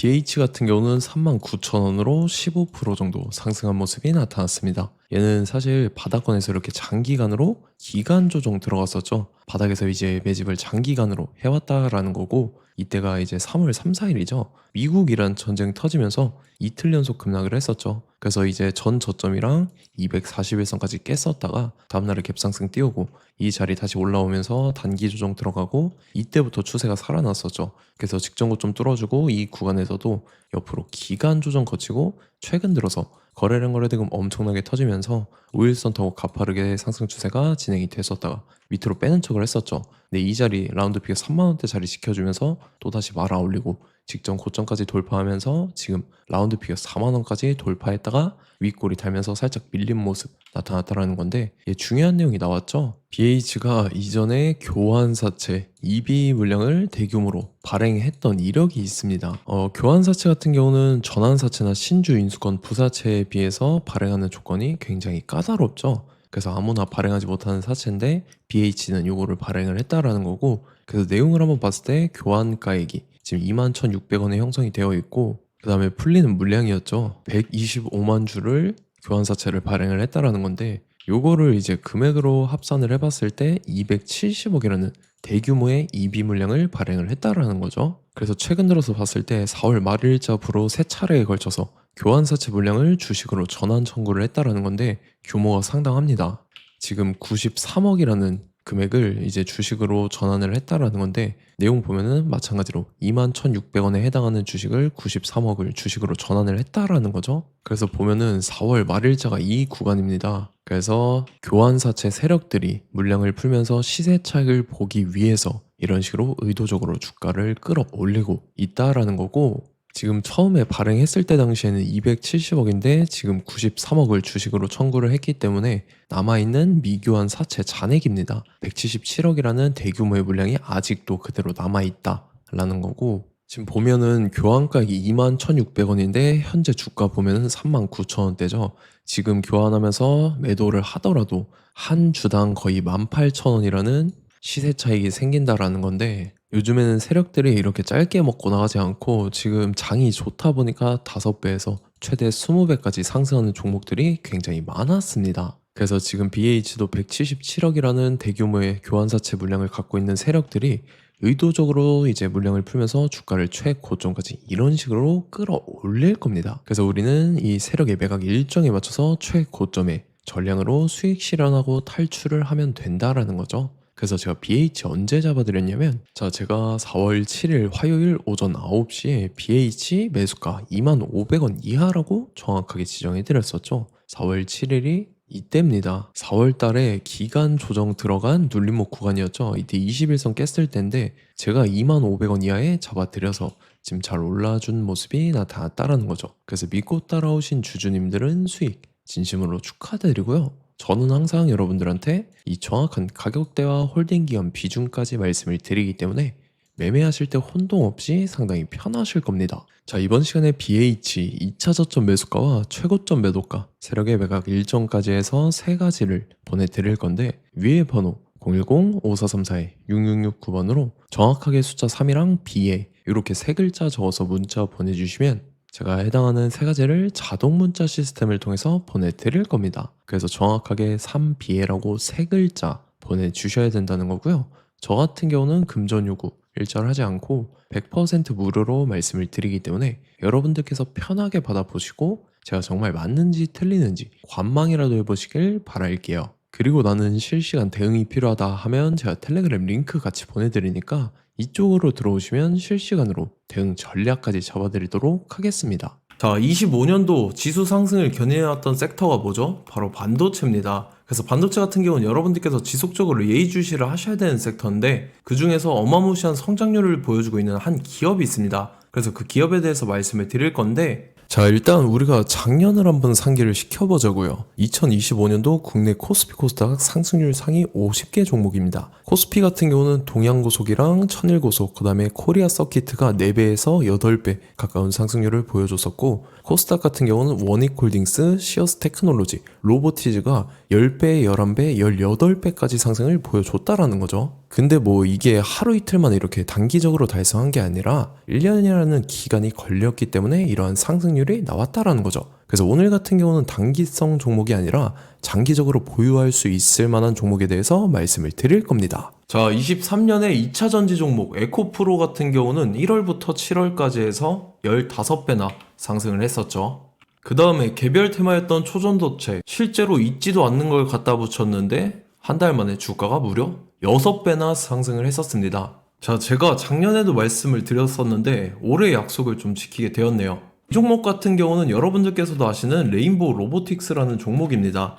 BH 같은 경우는 39,000원으로 15% 정도 상승한 모습이 나타났습니다. 얘는 사실 바닥권에서 이렇게 장기간으로 기간 조정 들어갔었죠. 바닥에서 이제 매집을 장기간으로 해왔다라는 거고, 이때가 이제 3월 3, 4일이죠. 미국-이란 전쟁 터지면서 이틀 연속 급락을 했었죠. 그래서 이제 전 저점이랑 241선까지 깼었다가 다음날에 갭상승 띄우고 이 자리 다시 올라오면서 단기 조정 들어가고, 이때부터 추세가 살아났었죠. 그래서 직전 고점 뚫어주고 이 구간에서도 옆으로 기간 조정 거치고, 최근 들어서 거래량 거래대금 엄청나게 터지면서 5일선 타고 가파르게 상승 추세가 진행이 됐었다가 밑으로 빼는 척을 했었죠. 근데 이 자리 라운드 픽 3만원대 자리 지켜주면서 또다시 말아 올리고 직전 고점까지 돌파하면서 지금 라운드 픽 4만원까지 돌파했다가 윗골이 달면서 살짝 밀린 모습 나타났다라는 건데, 중요한 내용이 나왔죠. BH가 이전에 교환사채 EB 물량을 대규모로 발행했던 이력이 있습니다. 교환사채 같은 경우는 전환사채나 신주 인수권 부사채에 비해서 발행하는 조건이 굉장히 까다롭죠. 그래서 아무나 발행하지 못하는 사채인데 BH는 요거를 발행을 했다라는 거고, 그래서 내용을 한번 봤을 때 교환가액이 지금 21,600원에 형성이 되어 있고, 그 다음에 풀리는 물량이었죠. 125만 주를 교환사채를 발행을 했다라는 건데, 요거를 이제 금액으로 합산을 해봤을 때 270억이라는 대규모의 EB 물량을 발행을 했다라는 거죠. 그래서 최근 들어서 봤을 때 4월 말일자부로 3차례에 걸쳐서 교환사채 물량을 주식으로 전환 청구를 했다라는 건데, 규모가 상당합니다. 지금 93억이라는 금액을 이제 주식으로 전환을 했다라는 건데, 내용 보면은 마찬가지로 21,600원에 해당하는 주식을 93억을 주식으로 전환을 했다라는 거죠. 그래서 보면은 4월 말일자가 이 구간입니다. 그래서 교환사채 세력들이 물량을 풀면서 시세 차익을 보기 위해서 이런 식으로 의도적으로 주가를 끌어올리고 있다라는 거고, 지금 처음에 발행했을 때 당시에는 270억인데 지금 93억을 주식으로 청구를 했기 때문에 남아있는 미교환 사채 잔액입니다. 177억이라는 대규모의 물량이 아직도 그대로 남아있다라는 거고, 지금 보면은 교환가액이 21,600원인데 현재 주가 보면은 39,000원대죠. 지금 교환하면서 매도를 하더라도 한 주당 거의 18,000원이라는 시세 차익이 생긴다라는 건데, 요즘에는 세력들이 이렇게 짧게 먹고 나가지 않고 지금 장이 좋다 보니까 5배에서 최대 20배까지 상승하는 종목들이 굉장히 많았습니다. 그래서 지금 BH도 177억이라는 대규모의 교환사채 물량을 갖고 있는 세력들이 의도적으로 이제 물량을 풀면서 주가를 최고점까지 이런 식으로 끌어올릴 겁니다. 그래서 우리는 이 세력의 매각 일정에 맞춰서 최고점에 전량으로 수익 실현하고 탈출을 하면 된다라는 거죠. 그래서 제가 BH 언제 잡아드렸냐면, 제가 4월 7일 화요일 오전 9시에 BH 매수가 25,000원 이하라고 정확하게 지정해드렸었죠. 4월 7일이 이때입니다. 4월 달에 기간 조정 들어간 눌림목 구간이었죠. 이때 21선 깼을 때인데 제가 25,000원 이하에 잡아드려서 지금 잘 올라준 모습이 나타났다라는 거죠. 그래서 믿고 따라오신 주주님들은 수익 진심으로 축하드리고요. 저는 항상 여러분들한테 이 정확한 가격대와 홀딩 기간 비중까지 말씀을 드리기 때문에 매매하실 때 혼동 없이 상당히 편하실 겁니다. 이번 시간에 BH 2차 저점 매수가와 최고점 매도가, 세력의 매각 일정까지 해서 3가지를 보내드릴 건데, 위에 번호 010-5434-6669번으로 정확하게 숫자 3이랑 BA 이렇게 3글자 적어서 문자 보내주시면 제가 해당하는 3가지를 자동 문자 시스템을 통해서 보내드릴 겁니다. 그래서 정확하게 3BA라고 3글자 보내주셔야 된다는 거고요. 저 같은 경우는 금전 요구 일절하지 않고 100% 무료로 말씀을 드리기 때문에 여러분들께서 편하게 받아보시고 제가 정말 맞는지 틀리는지 관망이라도 해보시길 바랄게요. 그리고 나는 실시간 대응이 필요하다 하면 제가 텔레그램 링크 같이 보내드리니까 이쪽으로 들어오시면 실시간으로 대응 전략까지 잡아드리도록 하겠습니다. 25년도 지수 상승을 견인해왔던 섹터가 뭐죠? 바로 반도체입니다. 그래서 반도체 같은 경우는 여러분들께서 지속적으로 예의주시를 하셔야 되는 섹터인데, 그 중에서 어마무시한 성장률을 보여주고 있는 한 기업이 있습니다. 그래서 그 기업에 대해서 말씀을 드릴 건데, 일단 우리가 작년을 한번 상기를 시켜보자고요. 2025년도 국내 코스피 코스닥 상승률 상위 50개 종목입니다. 코스피 같은 경우는 동양고속이랑 천일고속, 그 다음에 코리아 서키트가 4배에서 8배 가까운 상승률을 보여줬었고, 코스닥 같은 경우는 원익홀딩스, 시어스 테크놀로지, 로보티즈가 10배, 11배, 18배까지 상승을 보여줬다라는 거죠. 근데 뭐 이게 하루 이틀 만에 이렇게 단기적으로 달성한 게 아니라 1년이라는 기간이 걸렸기 때문에 이러한 상승률이 나왔다라는 거죠. 그래서 오늘 같은 경우는 단기성 종목이 아니라 장기적으로 보유할 수 있을 만한 종목에 대해서 말씀을 드릴 겁니다. 자, 23년에 2차 전지 종목 에코프로 같은 경우는 1월부터 7월까지 해서 15배나 상승을 했었죠. 그 다음에 개별 테마였던 초전도체, 실제로 있지도 않는 걸 갖다 붙였는데 한 달 만에 주가가 무려 6배나 상승을 했었습니다. 자, 제가 작년에도 말씀을 드렸었는데 올해 약속을 좀 지키게 되었네요. 이 종목 같은 경우는 여러분들께서도 아시는 레인보우 로보틱스라는 종목입니다.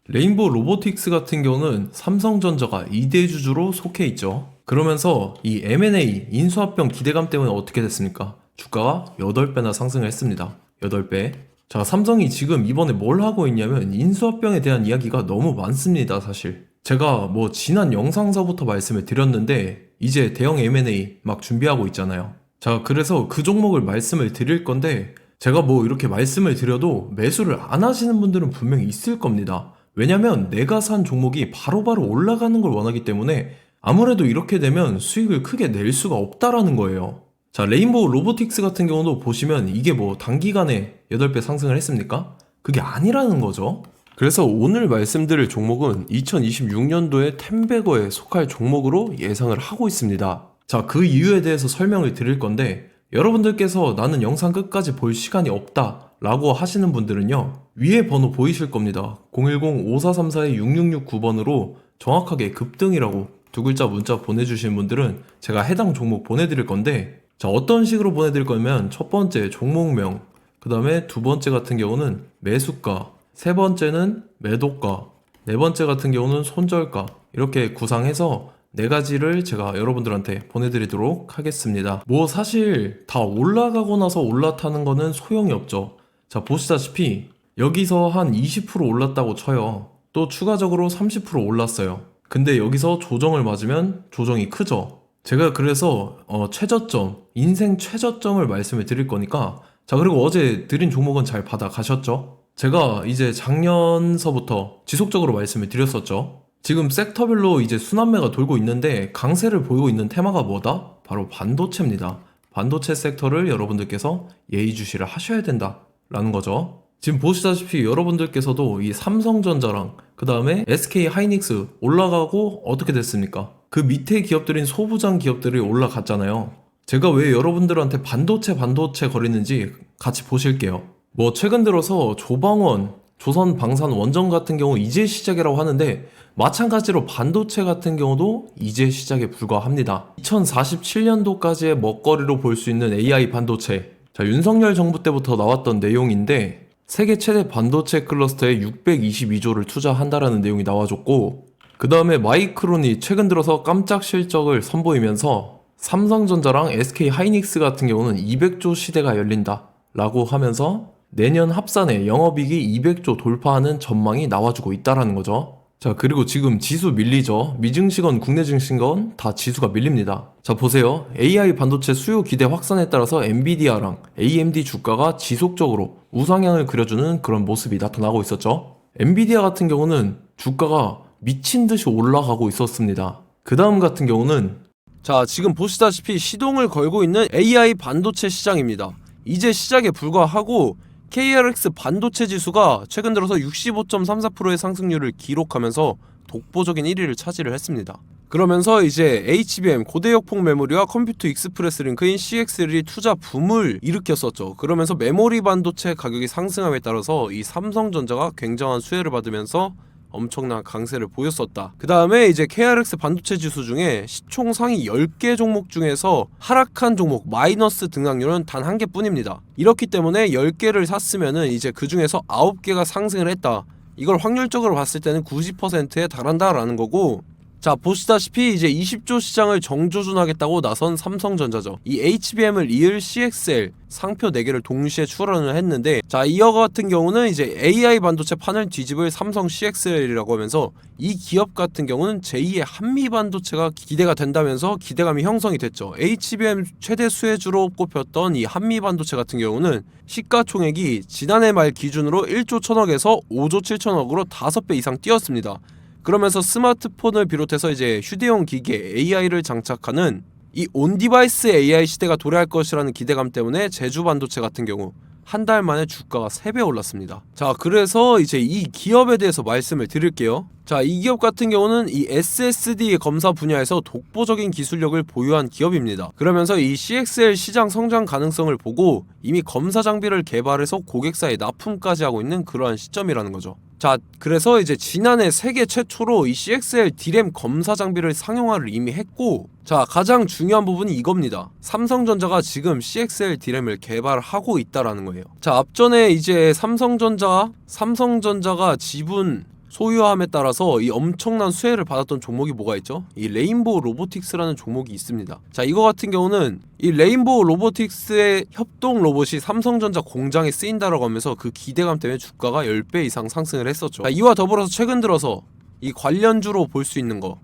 레인보우 로보틱스 같은 경우는 삼성전자가 2대 주주로 속해 있죠. 그러면서 이 M&A 인수합병 기대감 때문에 어떻게 됐습니까? 주가가 8배나 상승을 했습니다. 8배. 자, 삼성이 지금 이번에 뭘 하고 있냐면 인수합병에 대한 이야기가 너무 많습니다, 사실. 제가 뭐 지난 영상서부터 말씀을 드렸는데 이제 대형 M&A 막 준비하고 있잖아요. 자, 그래서 그 종목을 말씀을 드릴 건데 제가 뭐 이렇게 말씀을 드려도 매수를 안 하시는 분들은 분명히 있을 겁니다. 왜냐면 내가 산 종목이 바로바로 올라가는 걸 원하기 때문에 아무래도 이렇게 되면 수익을 크게 낼 수가 없다라는 거예요. 자, 레인보우 로보틱스 같은 경우도 보시면 이게 뭐 단기간에 8배 상승을 했습니까? 그게 아니라는 거죠. 그래서 오늘 말씀드릴 종목은 2026년도에 템베거에 속할 종목으로 예상을 하고 있습니다. 자, 그 이유에 대해서 설명을 드릴 건데 여러분들께서 나는 영상 끝까지 볼 시간이 없다 라고 하시는 분들은요, 위에 번호 보이실 겁니다. 010-5434-6669번으로 정확하게 급등이라고 두 글자 문자 보내주시는 분들은 제가 해당 종목 보내드릴 건데, 자, 어떤 식으로 보내드릴 거냐면 첫 번째 종목명, 그 다음에 두 번째 같은 경우는 매수가, 세 번째는 매도가, 네 번째 같은 경우는 손절가, 이렇게 구상해서 네 가지를 제가 여러분들한테 보내드리도록 하겠습니다. 뭐 사실 다 올라가고 나서 올라타는 거는 소용이 없죠. 자, 보시다시피 여기서 한 20% 올랐다고 쳐요. 또 추가적으로 30% 올랐어요. 근데 여기서 조정을 맞으면 조정이 크죠. 제가 그래서 최저점, 인생 최저점을 말씀을 드릴 거니까, 자, 그리고 어제 드린 종목은 잘 받아가셨죠? 제가 이제 작년서부터 지속적으로 말씀을 드렸었죠. 지금 섹터별로 이제 순환매가 돌고 있는데 강세를 보이고 있는 테마가 뭐다? 바로 반도체입니다. 반도체 섹터를 여러분들께서 예의주시를 하셔야 된다라는 거죠. 지금 보시다시피 여러분들께서도 이 삼성전자랑 그 다음에 SK 하이닉스 올라가고 어떻게 됐습니까? 그 밑에 기업들인 소부장 기업들이 올라갔잖아요. 제가 왜 여러분들한테 반도체 거리는지 같이 보실게요. 뭐 최근 들어서 조방원, 조선방산 원전 같은 경우 이제 시작이라고 하는데 마찬가지로 반도체 같은 경우도 이제 시작에 불과합니다. 2047년도까지의 먹거리로 볼 수 있는 AI 반도체. 자, 윤석열 정부 때부터 나왔던 내용인데 세계 최대 반도체 클러스터에 622조를 투자한다라는 내용이 나와줬고, 그 다음에 마이크론이 최근 들어서 깜짝 실적을 선보이면서 삼성전자랑 SK 하이닉스 같은 경우는 200조 시대가 열린다 라고 하면서 내년 합산에 영업이익이 200조 돌파하는 전망이 나와주고 있다라는 거죠. 자, 그리고 지금 지수 밀리죠. 미증시건 국내 증시건 다 지수가 밀립니다. 자, 보세요. AI 반도체 수요 기대 확산에 따라서 엔비디아랑 AMD 주가가 지속적으로 우상향을 그려주는 그런 모습이 나타나고 있었죠. 엔비디아 같은 경우는 주가가 미친 듯이 올라가고 있었습니다. 그 다음 같은 경우는, 자, 지금 보시다시피 시동을 걸고 있는 AI 반도체 시장입니다. 이제 시작에 불과하고 KRX 반도체 지수가 최근 들어서 65.34%의 상승률을 기록하면서 독보적인 1위를 차지를 했습니다. 그러면서 이제 HBM 고대역폭 메모리와 컴퓨터 익스프레스 링크인 CXL이 투자 붐을 일으켰었죠. 그러면서 메모리 반도체 가격이 상승함에 따라서 이 삼성전자가 굉장한 수혜를 받으면서 엄청난 강세를 보였었다. 그 다음에 이제 KRX 반도체 지수 중에 시총 상위 10개 종목 중에서 하락한 종목 마이너스 등락률은 단 1개뿐입니다. 이렇기 때문에 10개를 샀으면은 이제 그 중에서 9개가 상승을 했다. 이걸 확률적으로 봤을 때는 90%에 달한다라는 거고, 자, 보시다시피 이제 20조 시장을 정조준하겠다고 나선 삼성전자죠. 이 HBM을 이을 CXL 상표 4개를 동시에 출원을 했는데, 자, 이어 같은 경우는 이제 AI 반도체 판을 뒤집을 삼성 CXL이라고 하면서 이 기업 같은 경우는 제2의 한미 반도체가 기대가 된다면서 기대감이 형성이 됐죠. HBM 최대 수혜주로 꼽혔던 이 한미 반도체 같은 경우는 시가총액이 지난해 말 기준으로 1조 1000억에서 5조 7천억으로 5배 이상 뛰었습니다. 그러면서 스마트폰을 비롯해서 이제 휴대용 기기에 AI를 장착하는 이 온디바이스 AI 시대가 도래할 것이라는 기대감 때문에 제주 반도체 같은 경우 한 달 만에 주가가 3배 올랐습니다. 자, 그래서 이제 이 기업에 대해서 말씀을 드릴게요. 자, 이 기업 같은 경우는 이 SSD 검사 분야에서 독보적인 기술력을 보유한 기업입니다. 그러면서 이 CXL 시장 성장 가능성을 보고 이미 검사 장비를 개발해서 고객사에 납품까지 하고 있는 그러한 시점이라는 거죠. 자, 그래서 이제 지난해 세계 최초로 이 CXL D램 검사 장비를 상용화를 이미 했고, 자, 가장 중요한 부분이 이겁니다. 삼성전자가 지금 CXL D램을 개발하고 있다라는 거예요. 자, 앞전에 이제 삼성전자가 지분 소유함에 따라서 이 엄청난 수혜를 받았던 종목이 뭐가 있죠? 이 레인보우 로보틱스라는 종목이 있습니다. 자, 이거 같은 경우는 이 레인보우 로보틱스의 협동 로봇이 삼성전자 공장에 쓰인다라고 하면서 그 기대감 때문에 주가가 10배 이상 상승을 했었죠. 자, 이와 더불어서 최근 들어서 이 관련주로 볼 수 있는 거,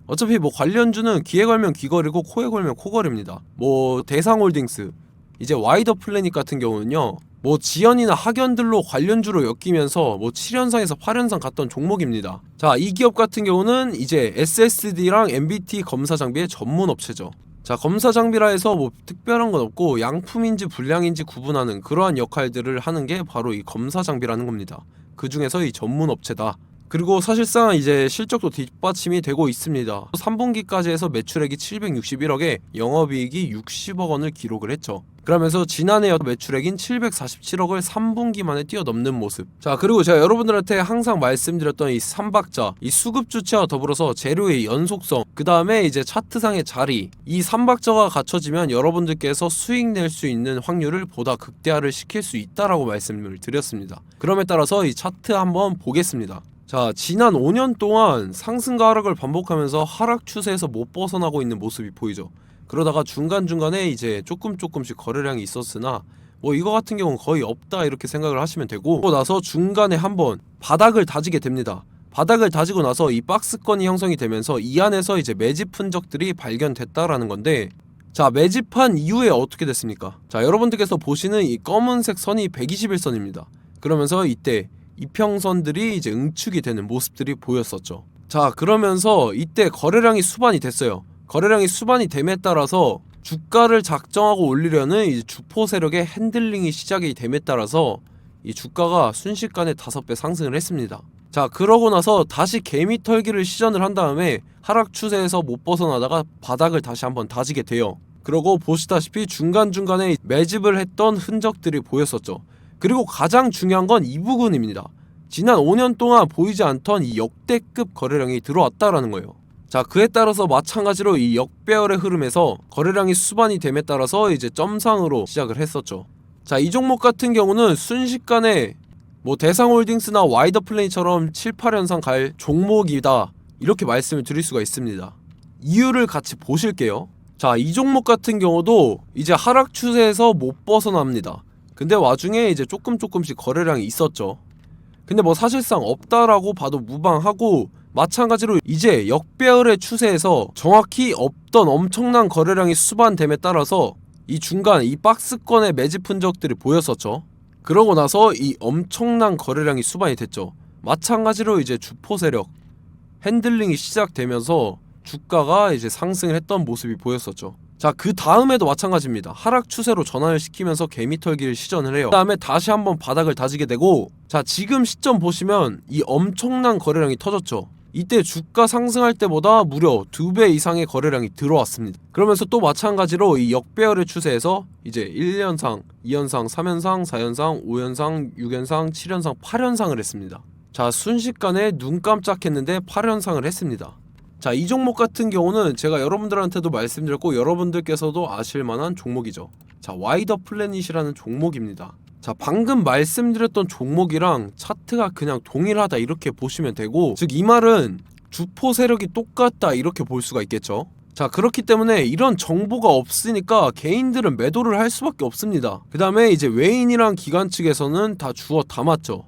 어차피 뭐 관련주는 귀에 걸면 귀걸이고 코에 걸면 코걸입니다. 뭐 대상홀딩스, 이제 와이더 플래닛 같은 경우는요, 뭐 지연이나 학연들로 관련주로 엮이면서 뭐 7연상에서 8연상 갔던 종목입니다. 자, 이 기업 같은 경우는 이제 SSD랑 MBT 검사 장비의 전문 업체죠. 자, 검사 장비라 해서 뭐 특별한 건 없고 양품인지 불량인지 구분하는 그러한 역할들을 하는 게 바로 이 검사 장비라는 겁니다. 그 중에서 이 전문 업체다. 그리고 사실상 이제 실적도 뒷받침이 되고 있습니다. 3분기까지 해서 매출액이 761억에 영업이익이 60억 원을 기록을 했죠. 그러면서 지난해 매출액인 747억을 3분기 만에 뛰어넘는 모습. 자, 그리고 제가 여러분들한테 항상 말씀드렸던 이 3박자, 이 수급 주체와 더불어서 재료의 연속성, 그 다음에 이제 차트상의 자리, 이 3박자가 갖춰지면 여러분들께서 수익 낼 수 있는 확률을 보다 극대화를 시킬 수 있다라고 말씀을 드렸습니다. 그럼에 따라서 이 차트 한번 보겠습니다. 자, 지난 5년 동안 상승과 하락을 반복하면서 하락 추세에서 못 벗어나고 있는 모습이 보이죠. 그러다가 중간중간에 이제 조금씩 거래량이 있었으나 뭐 이거 같은 경우는 거의 없다 이렇게 생각을 하시면 되고, 그러고 나서 중간에 한번 바닥을 다지게 됩니다. 바닥을 다지고 나서 이 박스권이 형성이 되면서 이 안에서 이제 매집 흔적들이 발견됐다라는 건데, 자, 매집한 이후에 어떻게 됐습니까? 자, 여러분들께서 보시는 이 검은색 선이 121선입니다. 그러면서 이때 이평선들이 이제 응축이 되는 모습들이 보였었죠. 자, 그러면서 이때 거래량이 수반이 됐어요. 거래량이 수반이 됨에 따라서 주가를 작정하고 올리려는 이제 주포 세력의 핸들링이 시작이 됨에 따라서 이 주가가 순식간에 5배 상승을 했습니다. 자, 그러고 나서 다시 개미 털기를 시전을 한 다음에 하락 추세에서 못 벗어나다가 바닥을 다시 한번 다지게 돼요. 그러고 보시다시피 중간중간에 매집을 했던 흔적들이 보였었죠. 그리고 가장 중요한 건 이 부분입니다. 지난 5년 동안 보이지 않던 이 역대급 거래량이 들어왔다라는 거예요. 자, 그에 따라서 마찬가지로 이 역배열의 흐름에서 거래량이 수반이 됨에 따라서 이제 점상으로 시작을 했었죠. 자, 이 종목 같은 경우는 순식간에 뭐 대상홀딩스나 와이더 플레이처럼 7, 8연상 갈 종목이다 이렇게 말씀을 드릴 수가 있습니다. 이유를 같이 보실게요. 자, 이 종목 같은 경우도 이제 하락 추세에서 못 벗어납니다. 근데 와중에 이제 조금씩 거래량이 있었죠. 근데 뭐 사실상 없다라고 봐도 무방하고, 마찬가지로 이제 역배열의 추세에서 정확히 없던 엄청난 거래량이 수반됨에 따라서 이 중간 이 박스권의 매집 흔적들이 보였었죠. 그러고 나서 이 엄청난 거래량이 수반이 됐죠. 마찬가지로 이제 주포 세력 핸들링이 시작되면서 주가가 이제 상승을 했던 모습이 보였었죠. 자, 그 다음에도 마찬가지입니다. 하락 추세로 전환을 시키면서 개미털기를 시전을 해요. 그 다음에 다시 한번 바닥을 다지게 되고, 자, 지금 시점 보시면 이 엄청난 거래량이 터졌죠. 이때 주가 상승할 때보다 무려 2배 이상의 거래량이 들어왔습니다. 그러면서 또 마찬가지로 이 역배열의 추세에서 이제 1연상, 2연상, 3연상, 4연상, 5연상, 6연상, 7연상, 8연상을 했습니다. 자, 순식간에 눈 깜짝했는데 8연상을 했습니다. 자, 이 종목 같은 경우는 제가 여러분들한테도 말씀드렸고 여러분들께서도 아실만한 종목이죠. 자, 와이더 플래닛이라는 종목입니다. 자, 방금 말씀드렸던 종목이랑 차트가 그냥 동일하다 이렇게 보시면 되고, 즉 이 말은 주포 세력이 똑같다 이렇게 볼 수가 있겠죠. 자, 그렇기 때문에 이런 정보가 없으니까 개인들은 매도를 할 수밖에 없습니다. 그 다음에 이제 외인이랑 기관 측에서는 다 주워 담았죠.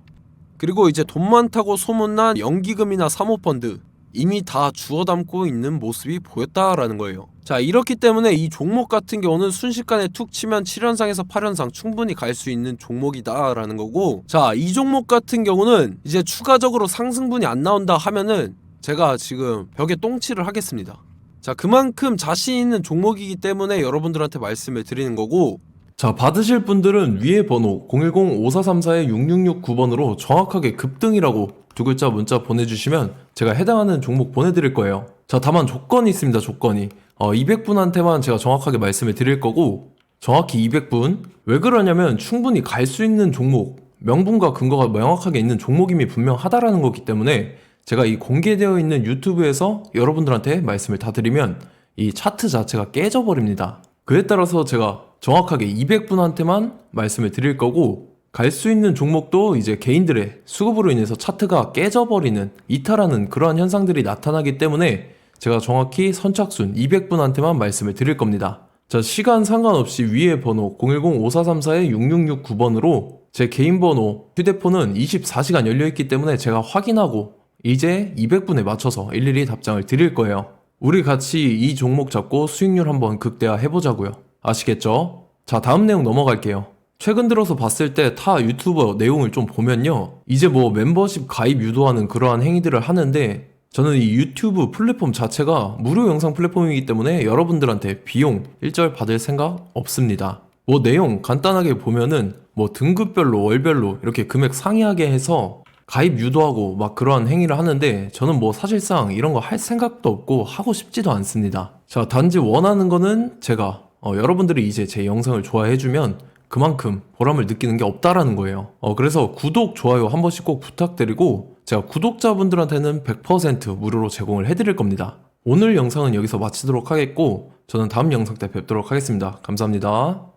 그리고 이제 돈 많다고 소문난 연기금이나 사모펀드 이미 다 주워 담고 있는 모습이 보였다라는 거예요. 자, 이렇기 때문에 이 종목 같은 경우는 순식간에 툭 치면 7연상에서 8연상 충분히 갈 수 있는 종목이다 라는 거고, 자, 이 종목 같은 경우는 이제 추가적으로 상승분이 안 나온다 하면은 제가 지금 벽에 똥칠을 하겠습니다. 자, 그만큼 자신 있는 종목이기 때문에 여러분들한테 말씀을 드리는 거고, 자, 받으실 분들은 위에 번호 010-5434-6669번으로 정확하게 급등이라고 두 글자 문자 보내주시면 제가 해당하는 종목 보내드릴 거예요. 자, 다만 조건이 있습니다. 조건이 200분한테만 제가 정확하게 말씀을 드릴 거고, 정확히 200분. 왜 그러냐면 충분히 갈 수 있는 종목, 명분과 근거가 명확하게 있는 종목임이 분명하다라는 거기 때문에 제가 이 공개되어 있는 유튜브에서 여러분들한테 말씀을 다 드리면 이 차트 자체가 깨져버립니다. 그에 따라서 제가 정확하게 200분한테만 말씀을 드릴 거고, 갈 수 있는 종목도 이제 개인들의 수급으로 인해서 차트가 깨져버리는, 이탈하는 그러한 현상들이 나타나기 때문에 제가 정확히 선착순 200분한테만 말씀을 드릴 겁니다. 자, 시간 상관없이 위에 번호 010-5434-6669번으로 제 개인 번호, 휴대폰은 24시간 열려있기 때문에 제가 확인하고 이제 200분에 맞춰서 일일이 답장을 드릴 거예요. 우리 같이 이 종목 잡고 수익률 한번 극대화 해보자고요. 아시겠죠? 자, 다음 내용 넘어갈게요. 최근 들어서 봤을 때 타 유튜버 내용을 좀 보면요, 이제 뭐 멤버십 가입 유도하는 그러한 행위들을 하는데, 저는 이 유튜브 플랫폼 자체가 무료 영상 플랫폼이기 때문에 여러분들한테 비용 일절 받을 생각 없습니다. 뭐 내용 간단하게 보면은 뭐 등급별로 월별로 이렇게 금액 상이하게 해서 가입 유도하고 막 그러한 행위를 하는데, 저는 뭐 사실상 이런 거 할 생각도 없고 하고 싶지도 않습니다. 자, 단지 원하는 거는 제가 여러분들이 이제 제 영상을 좋아해주면 그만큼 보람을 느끼는 게 없다라는 거예요. 그래서 구독, 좋아요 한 번씩 꼭 부탁드리고, 제가 구독자분들한테는 100% 무료로 제공을 해드릴 겁니다. 오늘 영상은 여기서 마치도록 하겠고, 저는 다음 영상 때 뵙도록 하겠습니다. 감사합니다.